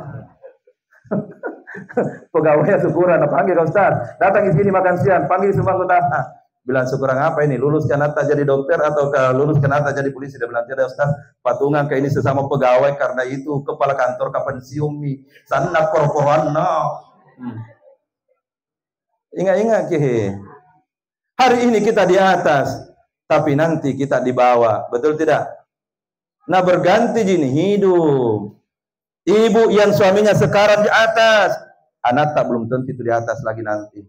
Pegawai syukuran, panggil Ustaz, datang di sini makan siang, panggil semua anggota. Bilang syukuran apa ini? Lulus kanata jadi dokter atau lulus kanata jadi polisi? Dia bilang tidak Ustaz, patungan ke ini sesama pegawai karena itu kepala kantor kapan siumi sana korporan no. Ingat Ki, hari ini kita di atas, tapi nanti kita di bawah, betul tidak? Nah berganti gini hidup. Ibu yang suaminya sekarang di atas, anak tak belum tentu itu di atas lagi nanti.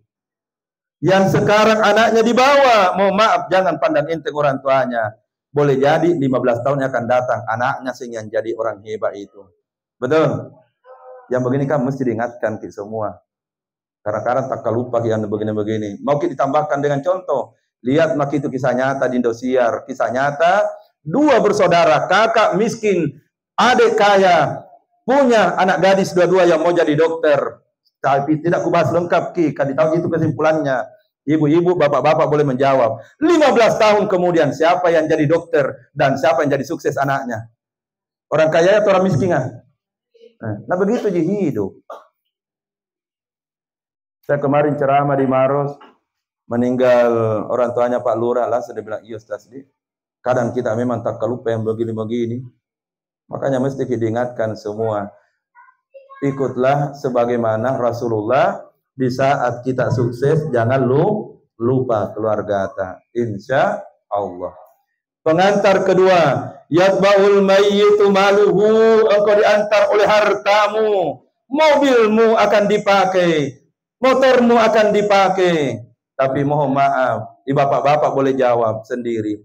Yang sekarang anaknya di bawah, mohon maaf jangan pandang enteng orang tuanya. Boleh jadi 15 tahun yang akan datang anaknya yang jadi orang hebat itu. Betul? Yang begini kan mesti diingatkan kita semua. Kadang-kadang tak lupa yang begini-begini. Mau kita ditambahkan dengan contoh. Lihat mak itu kisah nyata di Indosiar. Kisah nyata, 2 bersaudara, kakak miskin, adik kaya, punya anak gadis dua-dua yang mau jadi dokter. Tapi tidak kubahas lengkap Ki, kan tahu itu kesimpulannya. Ibu-ibu, bapak-bapak boleh menjawab. 15 tahun kemudian siapa yang jadi dokter dan siapa yang jadi sukses anaknya? Orang kaya atau orang miskin? Nah begitu je hidup. Saya kemarin ceramah di Maros, meninggal orang tuanya Pak Lurah, langsung dia bilang, "Iya Ustaz, kadang kita memang tak lupa yang begini-begini." Makanya mesti diingatkan semua. Ikutlah sebagaimana Rasulullah Di saat kita sukses, jangan lupa keluarga kita. Insya Allah. Pengantar kedua, yatba'ul mayyitu maluhu, engkau diantar oleh hartamu. Mobilmu akan dipakai, motormu akan dipakai. Tapi mohon maaf, bapak-bapak boleh jawab sendiri.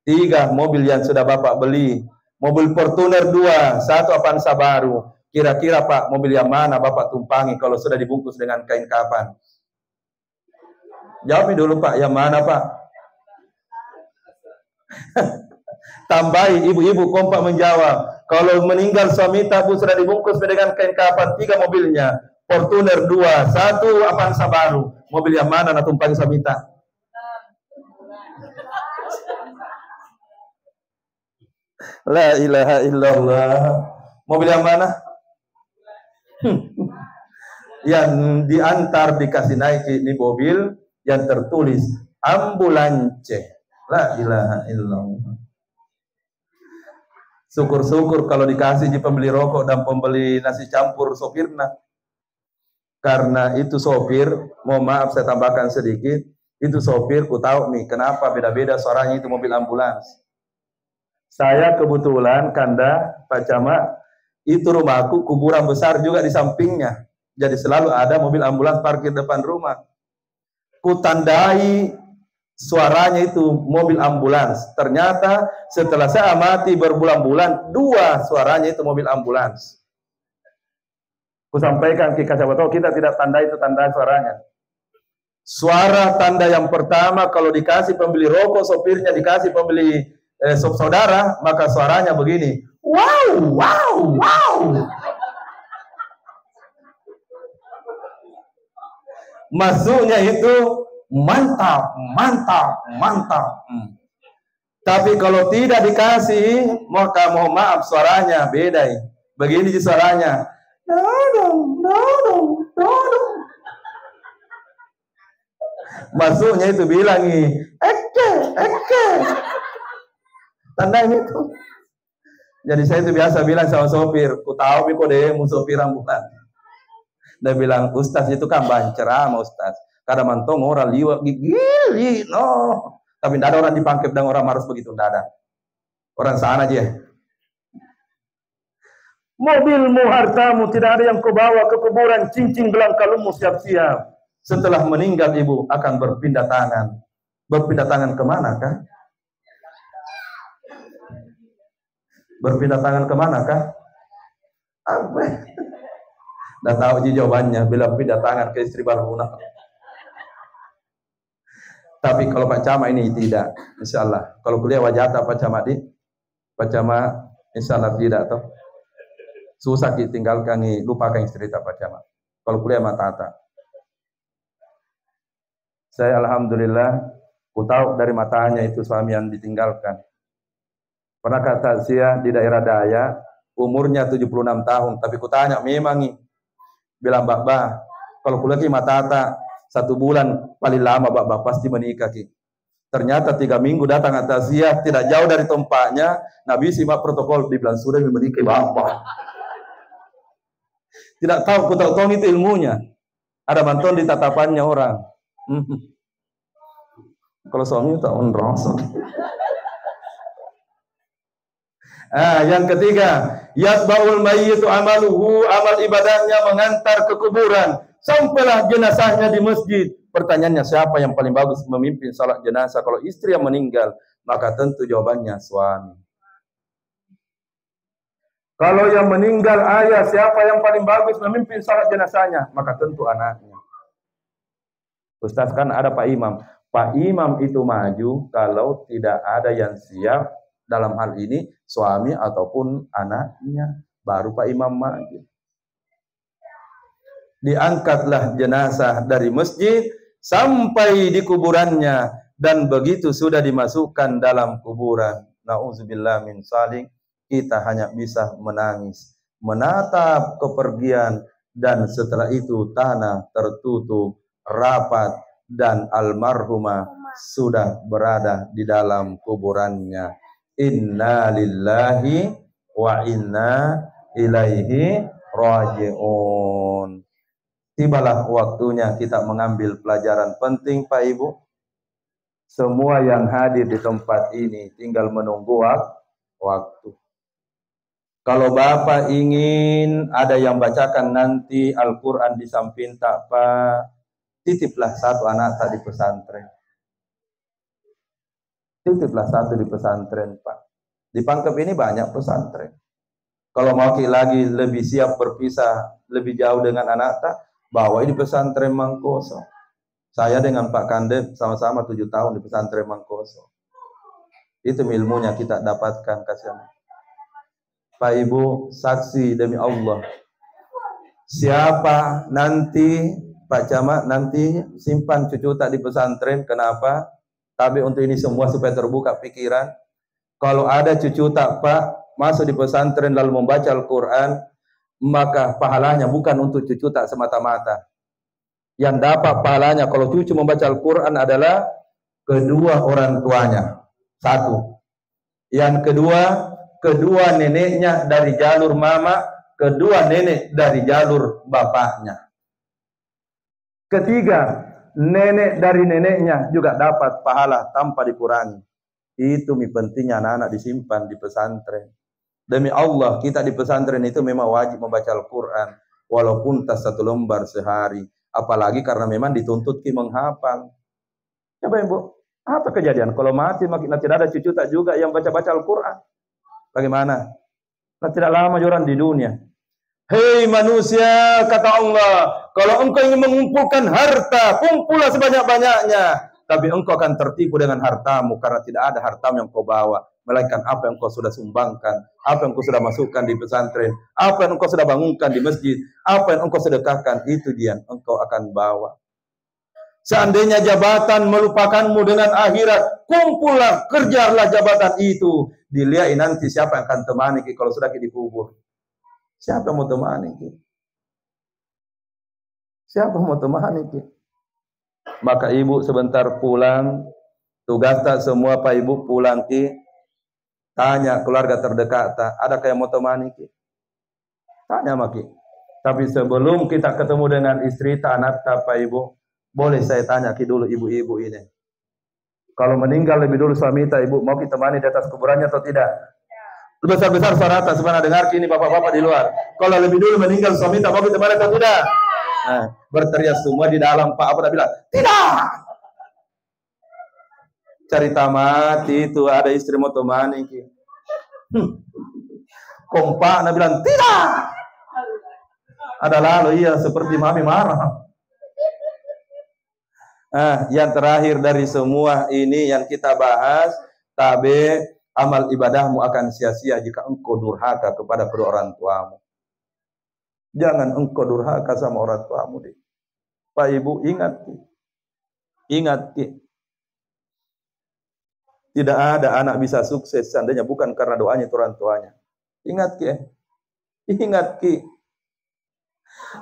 3 mobil yang sudah bapak beli, mobil Fortuner 2, 1 Avanza baru. Kira-kira Pak, mobil yang mana bapak tumpangi kalau sudah dibungkus dengan kain kafan? Jawab dulu Pak, yang mana Pak? Tambahi, ibu-ibu kompak menjawab. Kalau meninggal suami tabu sudah dibungkus dengan kain kafan, 3 mobilnya. Fortuner 2, 1 Avanza baru. Mobil yang mana nak tumpangi suami tak? La ilaha illallah. Mobil yang mana? Yang diantar dikasih naik ini mobil yang tertulis ambulance. La ilaha illallah. Syukur-syukur kalau dikasih di pembeli rokok dan pembeli nasi campur sopirna. Karena itu sopir, mohon maaf saya tambahkan sedikit, itu sopir ku tahu nih kenapa beda-beda suaranya itu mobil ambulans. Saya kebetulan Kanda Pak Camat, itu rumahku kuburan besar juga di sampingnya. Jadi selalu ada mobil ambulans parkir depan rumah. Kutandai suaranya itu mobil ambulans. Ternyata setelah saya amati berbulan-bulan, 2 suaranya itu mobil ambulans. Kusampaikan ke kacamata, kita tidak tandai itu tanda suaranya. Suara tanda yang pertama kalau dikasih pembeli rokok, sopirnya dikasih pembeli saudara, maka suaranya begini. Wow, wow, wow. Masuknya itu mantap, mantap, mantap. Tapi kalau tidak dikasih, maka mohon maaf suaranya beda. Begini suaranya. Dodong, dodong, dodong. Masuknya itu bilang eke, eke. Tanda itu. Jadi saya itu biasa bilang sama sopir, ku tahu kok deh mu sopir ambulan. Dia bilang, Ustaz itu kan ceramah Ustaz. Kadang mantong orang liwat gigi, no. Tapi tidak ada orang dipangkep dan orang harus begitu, tidak ada. Orang sana aja. Mobilmu, hartamu, tidak ada yang kau bawa ke kuburan, cincin gelang kalungmu siap-siap. Setelah meninggal ibu akan berpindah tangan. Berpindah tangan kemana kah? Berpindah tangan kemana kah? Apa? Dah tahu jawabannya, bila pindah tangan ke istri baru. Tapi kalau Pak Camat ini tidak, insya Allah. Kalau kuliah wajah Pak Camat di, Pak Camat insya Allah tidak toh. Susah ditinggalkan, lupakan istri Pak Camat. Kalau kuliah mata-mata. Saya alhamdulillah, ku tahu dari matanya itu suami yang ditinggalkan. Pernah kata saya di daerah Daya, umurnya 76 tahun, tapi ku tanya memang bilang Mbak, kalau kuliah mata-mata 1 bulan paling lama Mbak pasti menikah ki. Ternyata 3 minggu datang atas dia tidak jauh dari tempatnya, Nabi simak protokol dibilang sudah menikah Bapak. Tidak tahu, ku tahu itu ilmunya. Ada bantuan di tatapannya orang. Kalau suami tak onrosok. Yang ketiga, yatba'ul mayyitu amaluhu, amal ibadahnya mengantar ke kuburan. Sampailah jenazahnya di masjid. Pertanyaannya, siapa yang paling bagus memimpin salat jenazah? Kalau istri yang meninggal, maka tentu jawabannya suami. Kalau yang meninggal ayah, siapa yang paling bagus memimpin salat jenazahnya? Maka tentu anaknya. Ustaz, kan ada Pak Imam. Pak Imam itu maju kalau tidak ada yang siap dalam hal ini suami ataupun anaknya, baru Pak Imam maju. Diangkatlah jenazah dari masjid sampai di kuburannya, dan begitu sudah dimasukkan dalam kuburan, nauzubillah min dzalik, kita hanya bisa menangis, menatap kepergian, dan setelah itu tanah tertutup rapat dan almarhumah sudah berada di dalam kuburannya. Inna lillahi wa inna ilaihi raji'un. Tibalah waktunya kita mengambil pelajaran penting, Pak Ibu. Semua yang hadir di tempat ini tinggal menunggu waktu. Kalau Bapak ingin ada yang bacakan nanti Al-Quran di samping tak Pak, titiplah satu anak tak di pesantren. Titiplah satu di pesantren, Pak. Di Pangkep ini banyak pesantren. Kalau mau lagi lebih siap berpisah lebih jauh dengan anak tak, bawa di pesantren Mangkoso. Saya dengan Pak Kandep sama-sama 7 tahun di pesantren Mangkoso. Itu ilmunya kita dapatkan, kasihan. Pak Ibu, saksi demi Allah. Siapa nanti, Pak Camat, nanti simpan cucu tak di pesantren, kenapa? Tapi untuk ini semua supaya terbuka pikiran. Kalau ada cucu tak Pak, masuk di pesantren lalu membaca Al-Quran, maka pahalanya bukan untuk cucu tak semata-mata. Yang dapat pahalanya kalau cucu membaca Al-Quran adalah kedua orang tuanya. Satu. Yang kedua neneknya dari jalur mama, kedua nenek dari jalur bapaknya. Ketiga, nenek dari neneknya juga dapat pahala tanpa dikurangi. Itu pentingnya anak-anak disimpan di pesantren. Demi Allah, kita di pesantren itu memang wajib membaca Al-Quran, walaupun tas 1 lembar sehari. Apalagi karena memang dituntut menghafal. Coba Ibu, apa kejadian? Kalau mati makin tidak ada cucu tak juga yang baca-baca Al-Quran. Bagaimana? Nah, tidak lama orang di dunia. Hei manusia, kata Allah, kalau engkau ingin mengumpulkan harta, kumpullah sebanyak-banyaknya. Tapi engkau akan tertipu dengan hartamu, karena tidak ada hartamu yang kau bawa, melainkan apa yang engkau sudah sumbangkan, apa yang engkau sudah masukkan di pesantren, apa yang engkau sudah bangunkan di masjid, apa yang engkau sedekahkan, itu dia yang engkau akan bawa. Seandainya jabatan melupakanmu dengan akhirat, kumpullah, kerjalah jabatan itu. Dilihat nanti siapa yang akan temani kalau sudah dikubur. Siapa yang mau temani? Siapa yang mau temani? Maka ibu sebentar pulang, tugas tak semua Pak Ibu pulang tanya keluarga terdekat tak, adakah yang mau temani? Tanya maki. Tapi sebelum kita ketemu dengan istri tak anak tak Pak Ibu, boleh saya tanya dulu ibu-ibu ini. Kalau meninggal lebih dulu suami tak Ibu, mau kita temani di atas kuburannya atau tidak? Besar-besar suara tak sebenarnya dengar kini bapak-bapak di luar. Kalau lebih dulu meninggal suami tak mau kita temani atau tidak? Nah, berteriak semua di dalam Pak apa bilang tidak. Cerita mati itu ada istri mau temani kompak nak bilang tidak. Ada lalu iya seperti mami marah. Yang terakhir dari semua ini yang kita bahas, tabe amal ibadahmu akan sia-sia jika engkau durhaka kepada kedua orang tuamu. Jangan engkau durhaka sama orang tuamu deh. Pak Ibu ingat tidak ada anak bisa sukses seandainya bukan karena doanya orang tuanya. Ingat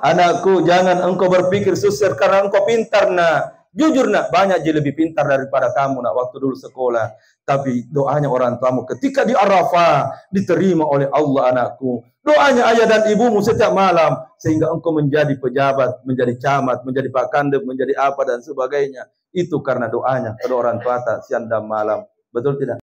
anakku, jangan engkau berpikir sukses karena engkau pintar nak. Jujur nak, banyak je lebih pintar daripada kamu nak waktu dulu sekolah. Tapi doanya orang tuamu ketika di Arafah diterima oleh Allah anakku. Doanya ayah dan ibumu setiap malam sehingga engkau menjadi pejabat, menjadi camat, menjadi Pak Kandep, menjadi apa dan sebagainya. Itu karena doanya kedua orang tua tak siang dan malam. Betul tidak?